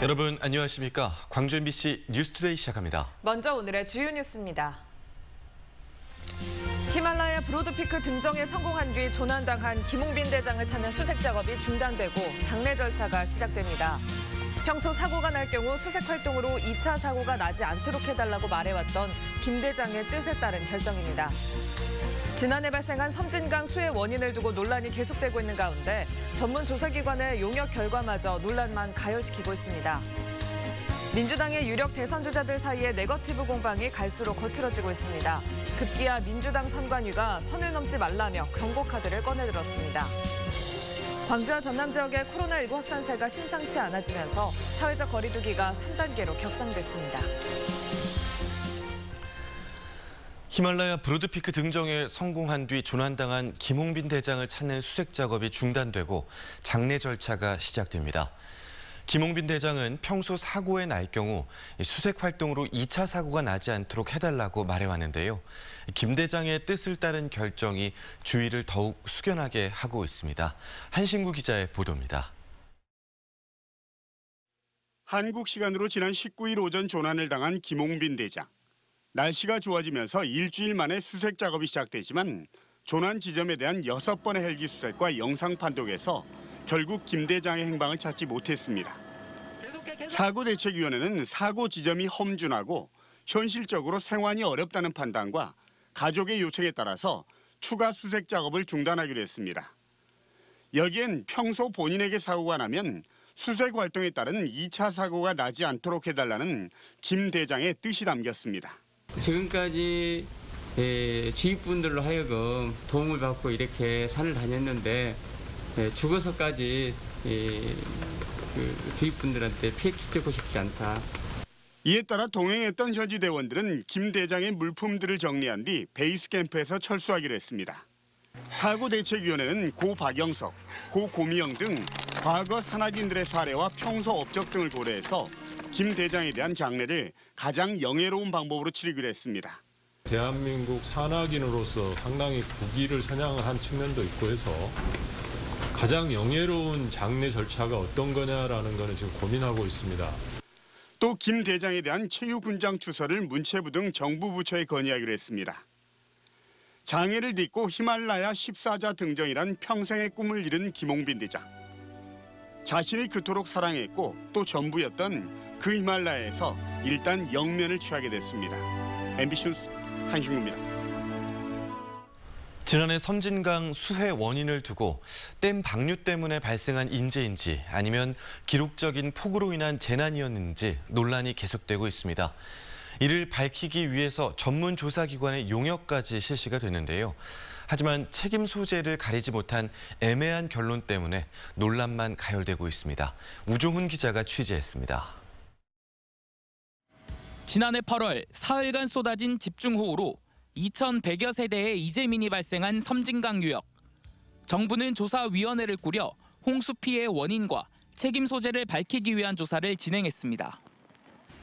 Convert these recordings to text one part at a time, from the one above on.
여러분 안녕하십니까? 광주 MBC 뉴스투데이 시작합니다. 먼저 오늘의 주요 뉴스입니다. 히말라야 브로드피크 등정에 성공한 뒤 조난당한 김홍빈 대장을 찾는 수색 작업이 중단되고 장례 절차가 시작됩니다. 평소 사고가 날 경우 수색 활동으로 2차 사고가 나지 않도록 해달라고 말해왔던 김 대장의 뜻에 따른 결정입니다. 지난해 발생한 섬진강 수해 원인을 두고 논란이 계속되고 있는 가운데 전문 조사기관의 용역 결과마저 논란만 가열시키고 있습니다. 민주당의 유력 대선 주자들 사이에 네거티브 공방이 갈수록 거칠어지고 있습니다. 급기야 민주당 선관위가 선을 넘지 말라며 경고카드를 꺼내들었습니다. 광주와 전남 지역의 코로나19 확산세가 심상치 않아지면서 사회적 거리두기가 3단계로 격상됐습니다. 히말라야 브로드피크 등정에 성공한 뒤 조난당한 김홍빈 대장을 찾는 수색 작업이 중단되고 장례 절차가 시작됩니다. 김홍빈 대장은 평소 사고에 날 경우 수색 활동으로 2차 사고가 나지 않도록 해달라고 말해왔는데요. 김 대장의 뜻을 따른 결정이 주의를 더욱 숙연하게 하고 있습니다. 한신구 기자의 보도입니다. 한국 시간으로 지난 19일 오전 조난을 당한 김홍빈 대장. 날씨가 좋아지면서 일주일 만에 수색 작업이 시작되지만 조난 지점에 대한 6번의 헬기 수색과 영상 판독에서 결국 김 대장의 행방을 찾지 못했습니다. 사고대책위원회는 사고 지점이 험준하고 현실적으로 생환이 어렵다는 판단과 가족의 요청에 따라서 추가 수색 작업을 중단하기로 했습니다. 여기엔 평소 본인에게 사고가 나면 수색 활동에 따른 2차 사고가 나지 않도록 해달라는 김 대장의 뜻이 담겼습니다. 지금까지 주위분들로 하여금 도움을 받고 이렇게 산을 다녔는데 죽어서까지 주위분들한테 피해 끼치고 싶지 않다. 이에 따라 동행했던 현지 대원들은 김 대장의 물품들을 정리한 뒤 베이스 캠프에서 철수하기로 했습니다. 사고대책위원회는 고 박영석, 고 고미영 등 과거 산악인들의 사례와 평소 업적 등을 고려해서 김 대장에 대한 장례를 가장 영예로운 방법으로 치르기로 했습니다. 대한민국 산악인으로서 상당히 국위를 선양한 측면도 있고 해서 가장 영예로운 장례 절차가 어떤 거냐라는 거는 지금 고민하고 있습니다. 또 김 대장에 대한 체육훈장 추서를 문체부 등 정부 부처에 건의하기로 했습니다. 장애를 딛고 히말라야 14자 등정이란 평생의 꿈을 이룬 김홍빈 대장. 자신이 그토록 사랑했고 또 전부였던 그 히말라야에서 일단 영면을 취하게 됐습니다. MBC 뉴스 한신구입니다. 지난해 섬진강 수해 원인을 두고 댐 방류 때문에 발생한 인재인지 아니면 기록적인 폭우로 인한 재난이었는지 논란이 계속되고 있습니다. 이를 밝히기 위해서 전문 조사기관의 용역까지 실시가 됐는데요. 하지만 책임 소재를 가리지 못한 애매한 결론 때문에 논란만 가열되고 있습니다. 우종훈 기자가 취재했습니다. 지난해 8월 사흘간 쏟아진 집중호우로 2,100여 세대의 이재민이 발생한 섬진강 유역. 정부는 조사위원회를 꾸려 홍수 피해의 원인과 책임 소재를 밝히기 위한 조사를 진행했습니다.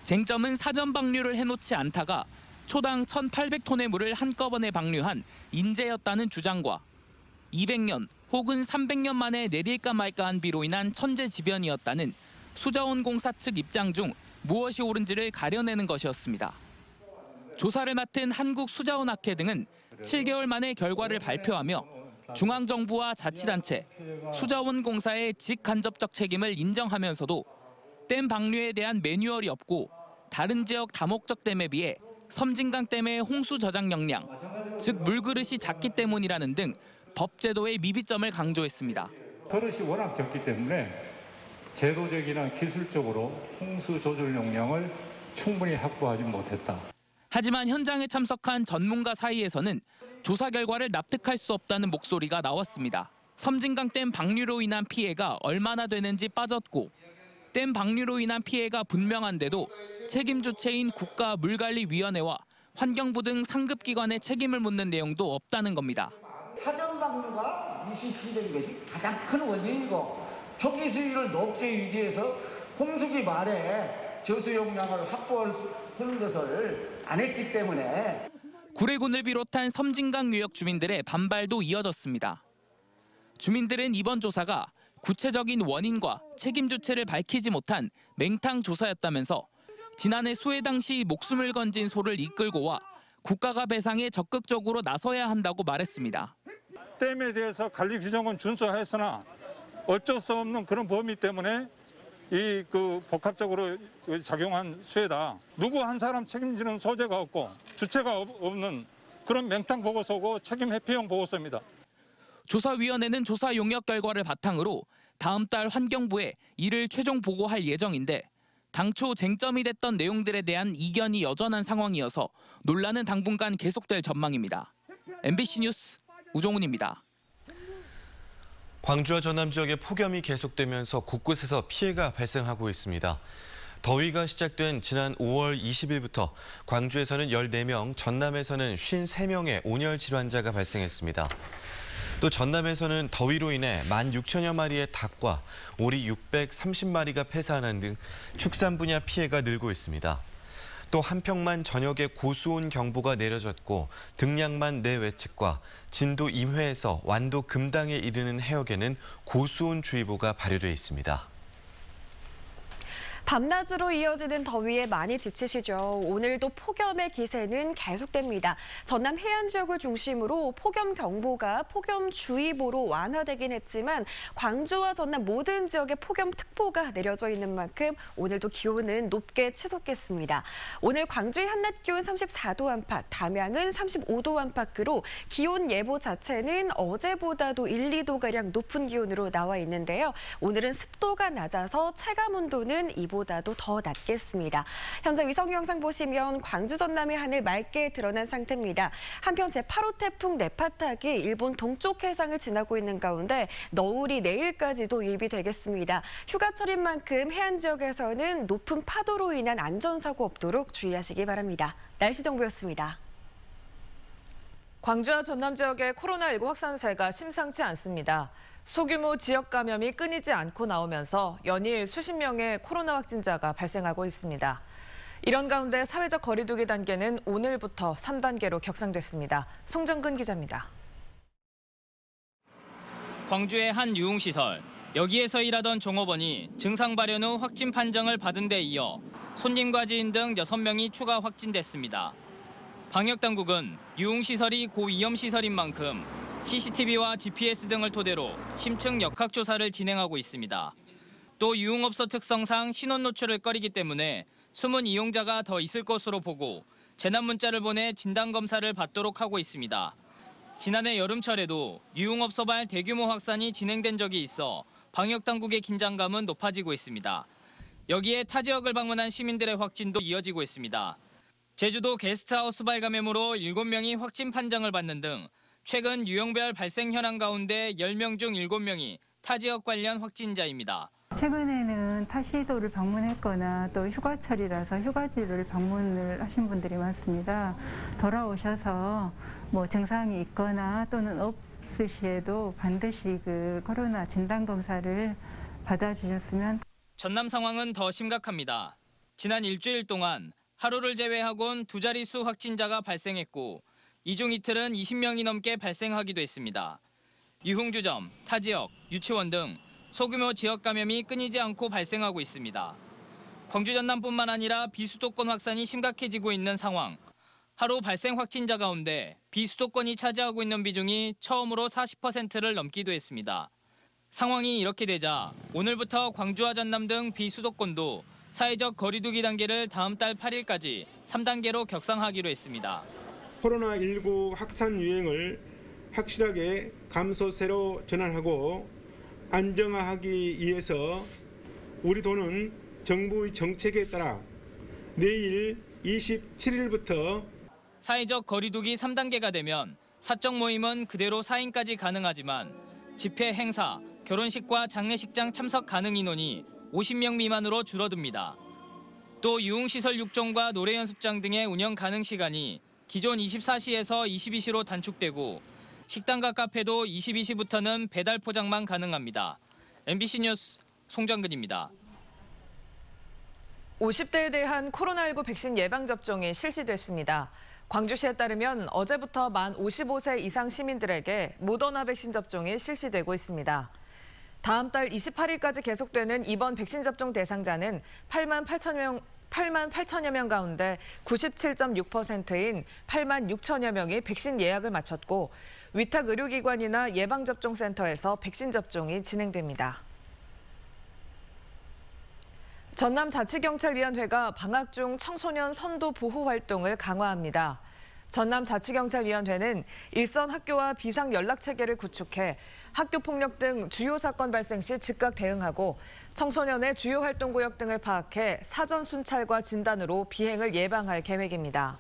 쟁점은 사전 방류를 해놓지 않다가 초당 1,800톤의 물을 한꺼번에 방류한 인재였다는 주장과 200년 혹은 300년 만에 내릴까 말까한 비로 인한 천재지변이었다는 수자원공사 측 입장 중 무엇이 옳은지를 가려내는 것이었습니다. 조사를 맡은 한국수자원학회 등은 7개월 만에 결과를 발표하며 중앙정부와 자치단체, 수자원공사의 직간접적 책임을 인정하면서도 댐 방류에 대한 매뉴얼이 없고 다른 지역 다목적 댐에 비해 섬진강 댐의 홍수 저장 역량, 즉 물그릇이 작기 때문이라는 등 법제도의 미비점을 강조했습니다. 그릇이 워낙 적기 때문에 제도적이나 기술적으로 홍수 조절 역량을 충분히 확보하지 못했다. 하지만 현장에 참석한 전문가 사이에서는 조사 결과를 납득할 수 없다는 목소리가 나왔습니다. 섬진강 댐 방류로 인한 피해가 얼마나 되는지 빠졌고 댐 방류로 인한 피해가 분명한데도 책임 주체인 국가물관리위원회와 환경부 등 상급기관의 책임을 묻는 내용도 없다는 겁니다. 사전 방류가 미시시된 것이 가장 큰 원인이고 초기 수위를 높게 유지해서 홍수기 말에 저수 용량을 확보하는 것을 안 했기 때문에 구례군을 비롯한 섬진강 유역 주민들의 반발도 이어졌습니다. 주민들은 이번 조사가 구체적인 원인과 책임 주체를 밝히지 못한 맹탕 조사였다면서 지난해 수해 당시 목숨을 건진 소를 이끌고 와 국가가 배상에 적극적으로 나서야 한다고 말했습니다. 댐에 대해서 관리 규정은 준수했으나 어쩔 수 없는 그런 범위 때문에 복합적으로 작용한 수해다. 누구 한 사람 책임지는 소재가 없고 주체가 없는 그런 맹탕 보고서고 책임 회피형 보고서입니다. 조사위원회는 조사 용역 결과를 바탕으로 다음 달 환경부에 이를 최종 보고할 예정인데 당초 쟁점이 됐던 내용들에 대한 이견이 여전한 상황이어서 논란은 당분간 계속될 전망입니다. MBC 뉴스 우종훈입니다. 광주와 전남 지역에 폭염이 계속되면서 곳곳에서 피해가 발생하고 있습니다. 더위가 시작된 지난 5월 20일부터 광주에서는 14명, 전남에서는 53명의 온열 질환자가 발생했습니다. 또 전남에서는 더위로 인해 16,000여 마리의 닭과 오리 630마리가 폐사하는 등 축산 분야 피해가 늘고 있습니다. 또 한평만 전역에 고수온 경보가 내려졌고 등량만 내외측과 진도 임회에서 완도 금당에 이르는 해역에는 고수온 주의보가 발효돼 있습니다. 밤낮으로 이어지는 더위에 많이 지치시죠. 오늘도 폭염의 기세는 계속됩니다. 전남 해안 지역을 중심으로 폭염경보가 폭염주의보로 완화되긴 했지만 광주와 전남 모든 지역에 폭염특보가 내려져 있는 만큼 오늘도 기온은 높게 치솟겠습니다. 오늘 광주의 한낮 기온 34도 안팎, 담양은 35도 안팎으로 기온 예보 자체는 어제보다도 1, 2도가량 높은 기온으로 나와 있는데요. 오늘은 습도가 낮아서 체감온도는 이보다도 더 낮겠습니다. 현재 위성 영상 보시면 광주 전남의 하늘 맑게 드러난 상태입니다. 한편 제8호 태풍 네파탁이 일본 동쪽 해상을 지나고 있는 가운데 너울이 내일까지도 유입이 되겠습니다. 휴가철인 만큼 해안 지역에서는 높은 파도로 인한 안전사고 없도록 주의하시기 바랍니다. 날씨 정보였습니다. 광주와 전남 지역의 코로나19 확산세가 심상치 않습니다. 소규모 지역 감염이 끊이지 않고 나오면서 연일 수십 명의 코로나 확진자가 발생하고 있습니다. 이런 가운데 사회적 거리 두기 단계는 오늘부터 3단계로 격상됐습니다. 송정근 기자입니다. 광주의 한 유흥시설. 여기에서 일하던 종업원이 증상 발현 후 확진 판정을 받은 데 이어 손님과 지인 등 6명이 추가 확진됐습니다. 방역당국은 유흥시설이 고위험시설인 만큼 CCTV와 GPS 등을 토대로 심층 역학조사를 진행하고 있습니다. 또 유흥업소 특성상 신원 노출을 꺼리기 때문에 숨은 이용자가 더 있을 것으로 보고 재난 문자를 보내 진단검사를 받도록 하고 있습니다. 지난해 여름철에도 유흥업소발 대규모 확산이 진행된 적이 있어 방역당국의 긴장감은 높아지고 있습니다. 여기에 타 지역을 방문한 시민들의 확진도 이어지고 있습니다. 제주도 게스트하우스 발감염으로 7명이 확진 판정을 받는 등 최근 유형별 발생 현황 가운데 10명 중 7명이 타 지역 관련 확진자입니다. 최근에는 타 시도를 방문했거나 또 휴가철이라서 휴가지를 방문을 하신 분들이 많습니다. 돌아오셔서 증상이 있거나 또는 없을 시에도 반드시 코로나 진단 검사를 받아주셨으면. 전남 상황은 더 심각합니다. 지난 일주일 동안 하루를 제외하곤 두 자릿수 확진자가 발생했고 이 중 이틀은 20명이 넘게 발생하기도 했습니다. 유흥주점, 타지역, 유치원 등 소규모 지역 감염이 끊이지 않고 발생하고 있습니다. 광주 전남뿐만 아니라 비수도권 확산이 심각해지고 있는 상황. 하루 발생 확진자 가운데 비수도권이 차지하고 있는 비중이 처음으로 40%를 넘기도 했습니다. 상황이 이렇게 되자 오늘부터 광주와 전남 등 비수도권도 사회적 거리두기 단계를 다음 달 8일까지 3단계로 격상하기로 했습니다. 코로나19 확산 유행을 확실하게 감소세로 전환하고 안정화하기 위해서 우리 도는 정부의 정책에 따라 내일 27일부터 사회적 거리두기 3단계가 되면 사적 모임은 그대로 4인까지 가능하지만 집회, 행사, 결혼식과 장례식장 참석 가능 인원이 50명 미만으로 줄어듭니다. 또 유흥시설 6종과 노래연습장 등의 운영 가능 시간이 기존 24시에서 22시로 단축되고 식당과 카페도 22시부터는 배달 포장만 가능합니다. MBC 뉴스 송정근입니다. 50대에 대한 코로나19 백신 예방접종이 실시됐습니다. 광주시에 따르면 어제부터 만 55세 이상 시민들에게 모더나 백신 접종이 실시되고 있습니다. 다음 달 28일까지 계속되는 이번 백신 접종 대상자는 8만 8천여 명 가운데 97.6%인 8만 6천여 명이 백신 예약을 마쳤고 위탁 의료기관이나 예방접종센터에서 백신 접종이 진행됩니다. 전남자치경찰위원회가 방학 중 청소년 선도 보호 활동을 강화합니다. 전남자치경찰위원회는 일선 학교와 비상연락체계를 구축해 학교폭력 등 주요 사건 발생 시 즉각 대응하고 청소년의 주요 활동구역 등을 파악해 사전 순찰과 진단으로 비행을 예방할 계획입니다.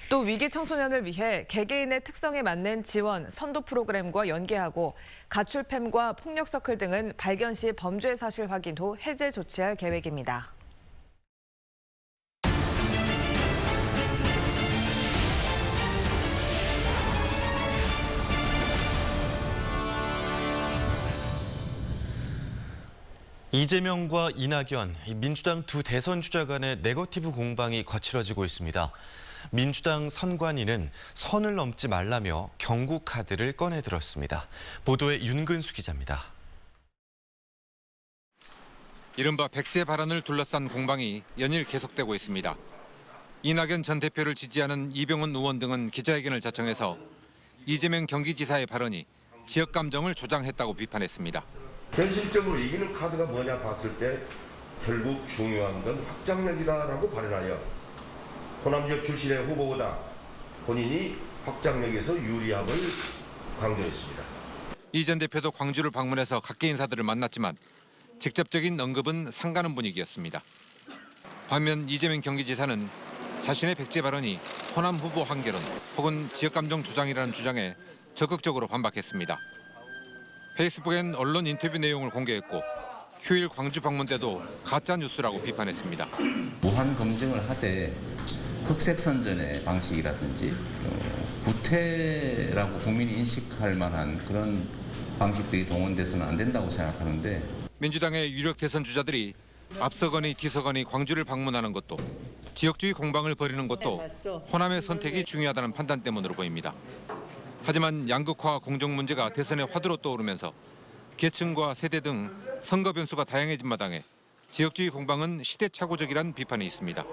또 위기 청소년을 위해 개개인의 특성에 맞는 지원, 선도 프로그램과 연계하고 가출팸과 폭력 서클 등은 발견 시 범죄 사실 확인 후 해제 조치할 계획입니다. 이재명과 이낙연, 민주당 두 대선 주자 간의 네거티브 공방이 거칠어지고 있습니다. 민주당 선관위는 선을 넘지 말라며 경고 카드를 꺼내들었습니다. 보도에 윤근수 기자입니다. 이른바 백제 발언을 둘러싼 공방이 연일 계속되고 있습니다. 이낙연 전 대표를 지지하는 이병헌 의원 등은 기자회견을 자청해서 이재명 경기지사의 발언이 지역 감정을 조장했다고 비판했습니다. 현실적으로 이기는 카드가 뭐냐 봤을 때 결국 중요한 건 확장력이다라고 발언하여 호남 지역 출신의 후보보다 본인이 확장력에서 유리함을 강조했습니다. 이 전 대표도 광주를 방문해서 각계 인사들을 만났지만 직접적인 언급은 상가는 분위기였습니다. 반면 이재명 경기지사는 자신의 백제 발언이 호남 후보 한결은 혹은 지역 감정 조장이라는 주장에 적극적으로 반박했습니다. 페이스북엔 언론 인터뷰 내용을 공개했고 휴일 광주 방문 때도 가짜 뉴스라고 비판했습니다. 무한 검증을 하되 흑색 선전의 방식이라든지 구태라고 국민이 인식할 만한 그런 방식들이 동원돼서는 안 된다고 생각하는데 민주당의 유력 대선 주자들이 앞서거니 뒤서거니 광주를 방문하는 것도 지역주의 공방을 벌이는 것도 호남의 선택이 중요하다는 판단 때문으로 보입니다. 하지만 양극화 공정 문제가 대선의 화두로 떠오르면서 계층과 세대 등 선거 변수가 다양해진 마당에 지역주의 공방은 시대착오적이란 비판이 있습니다.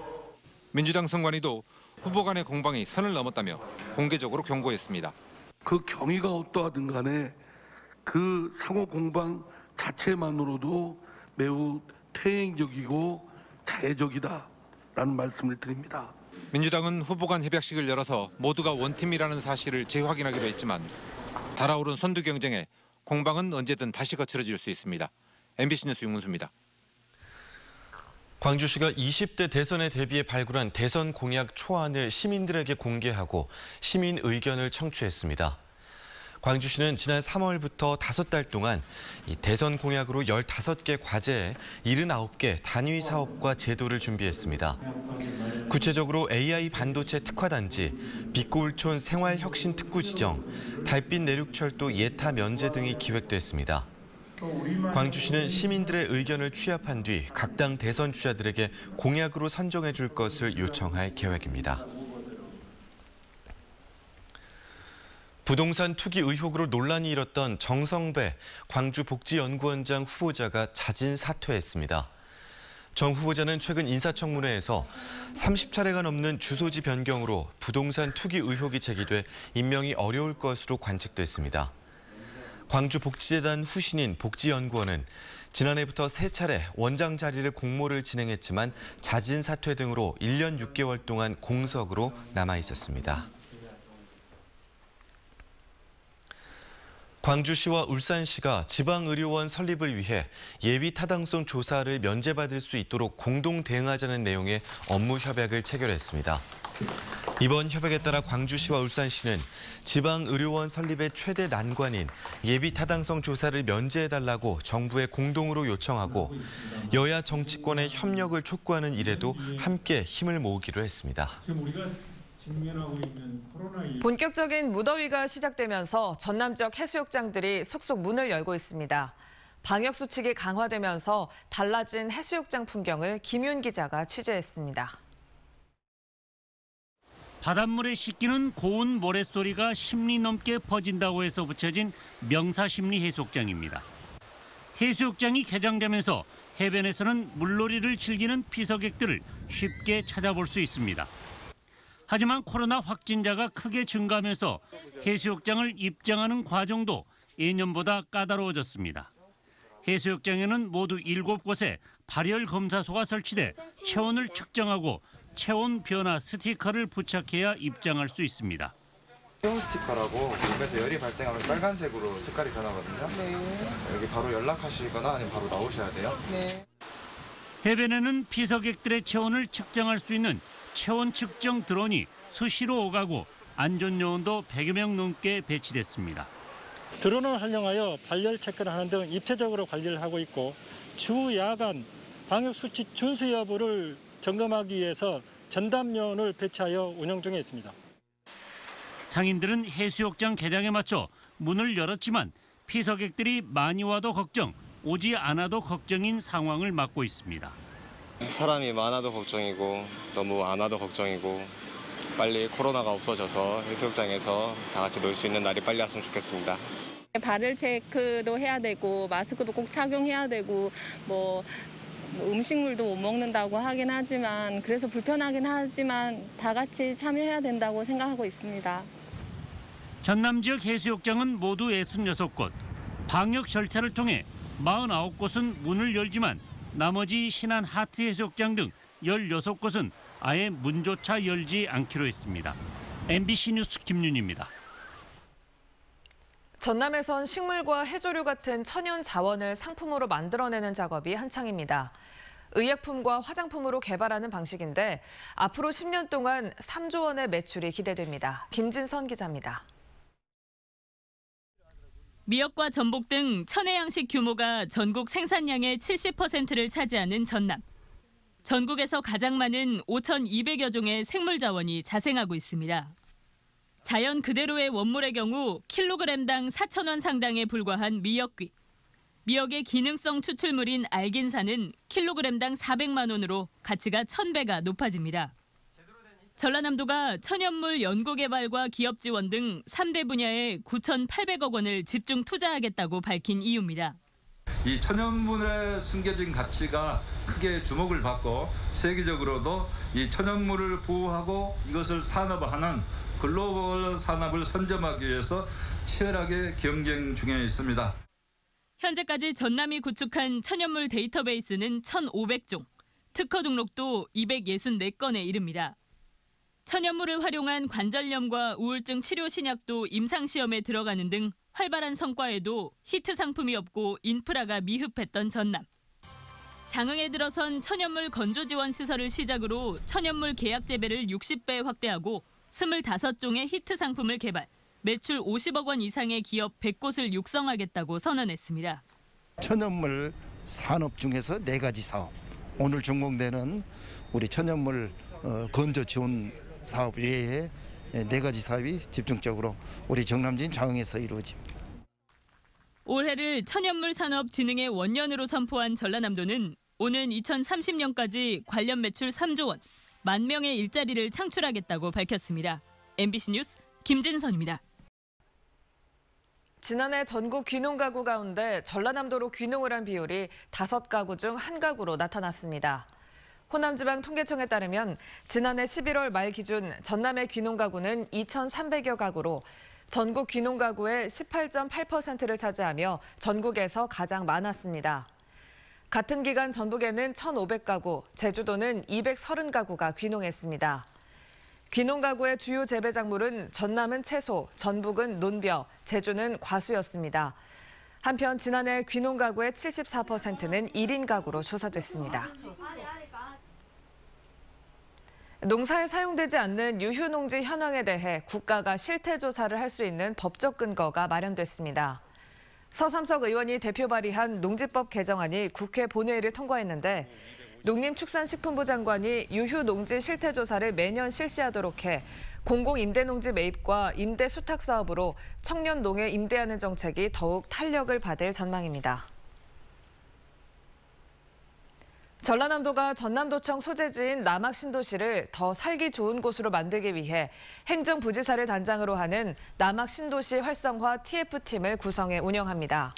민주당 선관위도 후보 간의 공방이 선을 넘었다며 공개적으로 경고했습니다. 그 경위가 어떠하든 간에 그 상호 공방 자체만으로도 매우 퇴행적이고 자해적이다라는 말씀을 드립니다. 민주당은 후보 간 협약식을 열어서 모두가 원팀이라는 사실을 재확인하기로 했지만 달아오른 선두 경쟁에 공방은 언제든 다시 거칠어질 수 있습니다. MBC 뉴스 윤문수입니다. 광주시가 20대 대선에 대비해 발굴한 대선 공약 초안을 시민들에게 공개하고 시민 의견을 청취했습니다. 광주시는 지난 3월부터 5달 동안 이 대선 공약으로 15개 과제에 79개 단위 사업과 제도를 준비했습니다. 구체적으로 AI 반도체 특화단지, 빛고울촌 생활혁신 특구 지정, 달빛 내륙철도 예타 면제 등이 기획됐습니다. 광주시는 시민들의 의견을 취합한 뒤 각 당 대선 주자들에게 공약으로 선정해 줄 것을 요청할 계획입니다. 부동산 투기 의혹으로 논란이 일었던 정성배 광주복지연구원장 후보자가 자진 사퇴했습니다. 정 후보자는 최근 인사청문회에서 30차례가 넘는 주소지 변경으로 부동산 투기 의혹이 제기돼 임명이 어려울 것으로 관측됐습니다. 광주복지재단 후신인 복지연구원은 지난해부터 3차례 원장 자리를 공모를 진행했지만 자진 사퇴 등으로 1년 6개월 동안 공석으로 남아 있었습니다. 광주시와 울산시가 지방의료원 설립을 위해 예비 타당성 조사를 면제받을 수 있도록 공동 대응하자는 내용의 업무 협약을 체결했습니다. 이번 협약에 따라 광주시와 울산시는 지방의료원 설립의 최대 난관인 예비 타당성 조사를 면제해달라고 정부에 공동으로 요청하고 여야 정치권의 협력을 촉구하는 일에도 함께 힘을 모으기로 했습니다. 본격적인 무더위가 시작되면서 전남 지역 해수욕장들이 속속 문을 열고 있습니다. 방역 수칙이 강화되면서 달라진 해수욕장 풍경을 김윤 기자가 취재했습니다. 바닷물에 씻기는 고운 모래소리가 10리 넘게 퍼진다고 해서 붙여진 명사심리 해수욕장입니다. 해수욕장이 개장되면서 해변에서는 물놀이를 즐기는 피서객들을 쉽게 찾아볼 수 있습니다. 하지만 코로나 확진자가 크게 증가하면서 해수욕장을 입장하는 과정도 예년보다 까다로워졌습니다. 해수욕장에는 모두 7곳에 발열 검사소가 설치돼 체온을 측정하고 체온 변화 스티커를 부착해야 입장할 수 있습니다. 체온 스티커라고 몸에서 열이 발생하면 빨간색으로 색깔이 변하거든요. 네. 여기 바로 연락하시거나 아니면 바로 나오셔야 돼요. 네. 해변에는 피서객들의 체온을 측정할 수 있는 체온 측정 드론이 수시로 오가고 안전요원도 100여 명 넘게 배치됐습니다. 드론을 활용하여 발열 체크를 하는 등 입체적으로 관리를 하고 있고 주 야간 방역수칙 준수 여부를 점검하기 위해서 전담요원을 배치하여 운영 중에 있습니다. 상인들은 해수욕장 개장에 맞춰 문을 열었지만 피서객들이 많이 와도 걱정, 오지 않아도 걱정인 상황을 맞고 있습니다. 사람이 많아도 걱정이고 너무 안 와도 걱정이고 빨리 코로나가 없어져서 해수욕장에서 다 같이 놀 수 있는 날이 빨리 왔으면 좋겠습니다. 발열 체크도 해야 되고 마스크도 꼭 착용해야 되고 뭐 음식물도 못 먹는다고 하긴 하지만 그래서 불편하긴 하지만 다 같이 참여해야 된다고 생각하고 있습니다. 전남 지역 해수욕장은 모두 66곳, 방역 절차를 통해 49곳은 문을 열지만 나머지 신안 하트 해수욕장 등 16곳은 아예 문조차 열지 않기로 했습니다. MBC 뉴스 김윤희입니다. 전남에선 식물과 해조류 같은 천연 자원을 상품으로 만들어내는 작업이 한창입니다. 의약품과 화장품으로 개발하는 방식인데 앞으로 10년 동안 3조 원의 매출이 기대됩니다. 김진선 기자입니다. 미역과 전복 등 천혜 양식 규모가 전국 생산량의 70%를 차지하는 전남. 전국에서 가장 많은 5,200여 종의 생물 자원이 자생하고 있습니다. 자연 그대로의 원물의 경우 킬로그램당 4,000원 상당에 불과한 미역귀. 미역의 기능성 추출물인 알긴산은 킬로그램당 400만 원으로 가치가 1,000배가 높아집니다. 전라남도가 천연물 연구개발과 기업 지원 등 3대 분야에 9,800억 원을 집중 투자하겠다고 밝힌 이유입니다. 이 천연물의 숨겨진 가치가 크게 주목을 받고 세계적으로도 이 천연물을 보호하고 이것을 산업화하는 글로벌 산업을 선점하기 위해서 치열하게 경쟁 중에 있습니다. 현재까지 전남이 구축한 천연물 데이터베이스는 1,500종, 특허 등록도 264건에 이릅니다. 천연물을 활용한 관절염과 우울증 치료 신약도 임상시험에 들어가는 등 활발한 성과에도 히트 상품이 없고 인프라가 미흡했던 전남. 장흥에 들어선 천연물 건조 지원 시설을 시작으로 천연물 계약 재배를 60배 확대하고 25종의 히트 상품을 개발, 매출 50억 원 이상의 기업 100곳을 육성하겠다고 선언했습니다. 천연물 산업 중에서 4가지 사업, 오늘 준공되는 우리 천연물 건조 지원 사업 외에 4가지 사업이 집중적으로 우리 정남진 장흥에서 이루어집니다. 올해를 천연물 산업 진흥의 원년으로 선포한 전라남도는 오는 2030년까지 관련 매출 3조 원, 1만 명의 일자리를 창출하겠다고 밝혔습니다. MBC 뉴스 김진선입니다. 지난해 전국 귀농 가구 가운데 전라남도로 귀농을 한 비율이 5가구 중 1가구로 나타났습니다. 호남지방통계청에 따르면 지난해 11월 말 기준 전남의 귀농 가구는 2,300여 가구로 전국 귀농 가구의 18.8%를 차지하며 전국에서 가장 많았습니다. 같은 기간 전북에는 1,500가구, 제주도는 230가구가 귀농했습니다. 귀농 가구의 주요 재배 작물은 전남은 채소, 전북은 논벼, 제주는 과수였습니다. 한편 지난해 귀농 가구의 74%는 1인 가구로 조사됐습니다. 농사에 사용되지 않는 유휴농지 현황에 대해 국가가 실태 조사를 할 수 있는 법적 근거가 마련됐습니다. 서삼석 의원이 대표 발의한 농지법 개정안이 국회 본회의를 통과했는데 농림축산식품부 장관이 유휴농지 실태 조사를 매년 실시하도록 해 공공임대농지 매입과 임대 수탁 사업으로 청년 농에 임대하는 정책이 더욱 탄력을 받을 전망입니다. 전라남도가 전남도청 소재지인 남학신도시를 더 살기 좋은 곳으로 만들기 위해 행정부지사를 단장으로 하는 남학신도시 활성화 TF팀을 구성해 운영합니다.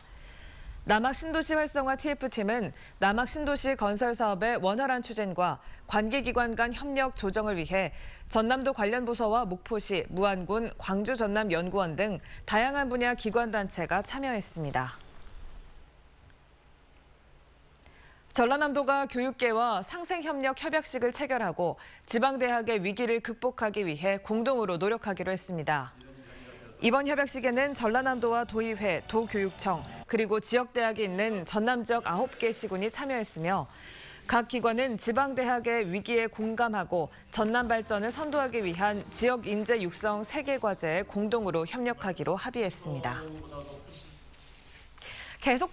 남학 신도시 활성화 TF팀은 남학 신도시 건설 사업의 원활한 추진과 관계기관 간 협력 조정을 위해 전남도 관련 부서와 목포시, 무안군, 광주 전남 연구원 등 다양한 분야 기관 단체가 참여했습니다. 전라남도가 교육계와 상생협력 협약식을 체결하고 지방대학의 위기를 극복하기 위해 공동으로 노력하기로 했습니다. 이번 협약식에는 전라남도와 도의회, 도교육청, 그리고 지역대학이 있는 전남 지역 9개 시군이 참여했으며 각 기관은 지방대학의 위기에 공감하고 전남 발전을 선도하기 위한 지역 인재 육성 3개 과제에 공동으로 협력하기로 합의했습니다. 계속